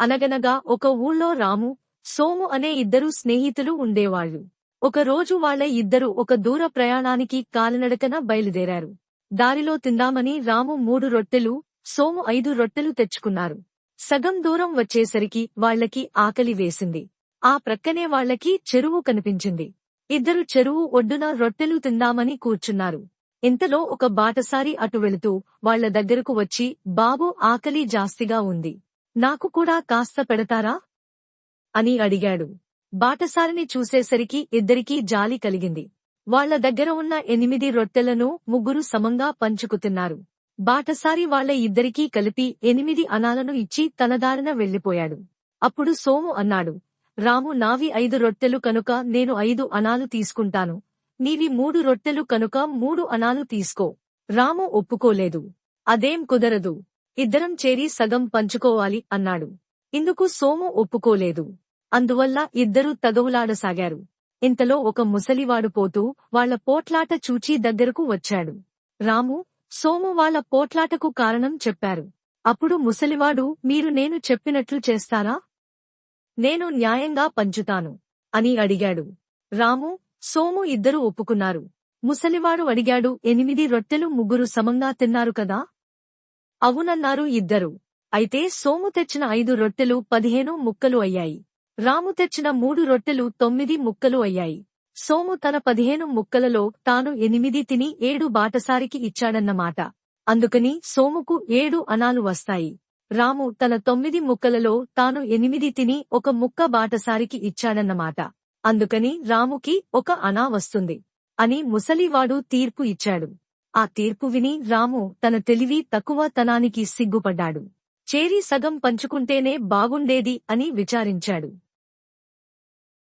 అనగనగా ఒక ఊళ్ళో రాము, సోము అనే ఇద్దరు స్నేహితులు ఉండేవాళ్లు. ఒకరోజు వాళ్ళ ఇద్దరు ఒక దూర ప్రయాణానికి కాలినడకన బయలుదేరారు. దారిలో తిందామని రాము 3 రొట్టెలు, సోము 5 రొట్టెలు తెచ్చుకున్నారు. సగం దూరం వచ్చేసరికి వాళ్లకి ఆకలి వేసింది. ఆ ప్రక్కనే వాళ్లకి చెరువు కనిపించింది. ఇద్దరు చెరువు ఒడ్డున రొట్టెలు తిందామని కూర్చున్నారు. ఇంతలో ఒక బాటసారి అటు వెళుతూ వాళ్ల దగ్గరకు వచ్చి, బాబూ, ఆకలి జాస్తిగా ఉంది. నాకు కూడా కాస్త పెడతారా అని అడిగాడు. బాటసారిని చూసేసరికి ఇద్దరికీ జాలి కలిగింది. వాళ్ల దగ్గర ఉన్న 8 రొట్టెలను ముగ్గురు సమంగా పంచుకుతిన్నారు. బాటసారి వాళ్ల ఇద్దరికీ కలిపి 8 అనాలను ఇచ్చి తన దారిన వెళ్లిపోయాడు. అప్పుడు సోము అన్నాడు, రాము, నావి 5 రొట్టెలు కనుక నేను 5 అనాలు తీసుకుంటాను. నీవి 3 రొట్టెలు కనుక 3 అనాలు తీసుకో. రాము ఒప్పుకోలేదు. అదేం కుదరదు. ఇద్దరం చేరి సగం పంచుకోవాలి అన్నాడు. ఇందుకు సోము ఒప్పుకోలేదు. అందువల్ల ఇద్దరూ తగవులాడసాగారు. ఇంతలో ఒక ముసలివాడు పోతూ వాళ్ల పోట్లాట చూచి దగ్గరకు వచ్చాడు. రాము, సోము వాళ్ల పోట్లాటకు కారణం చెప్పారు. అప్పుడు ముసలివాడు, మీరు నేను చెప్పినట్లు చేస్తారా? నేను న్యాయంగా పంచుతాను అని అడిగాడు. రాము, సోము ఇద్దరూ ఒప్పుకున్నారు. ముసలివాడు అడిగాడు, 8 రొట్టెలు ముగ్గురు సమంగా తిన్నారు కదా? అవునన్నారు ఇద్దరు. అయితే సోము తెచ్చిన 5 రొట్టెలు 15 ముక్కలు అయ్యాయి. రాము తెచ్చిన 3 రొట్టెలు 9 ముక్కలు అయ్యాయి. సోము తన 15 ముక్కలలో తాను 8 తిని 7 బాటసారికి ఇచ్చాడన్నమాట. అందుకని సోముకు 7 అనాలు వస్తాయి. రాము తన 9 ముక్కలలో తాను 8 తిని 1 ముక్క బాటసారికి ఇచ్చాడన్నమాట. అందుకని రాముకి 1 అనా వస్తుంది అని ముసలివాడు తీర్పు ఇచ్చాడు. ఆ తీర్పు విని రాము తన తెలివి తక్కువ తనానికి సిగ్గుపడ్డాడు. చేరి సగం పంచుకుంటేనే బాగుండేది అని విచారించాడు.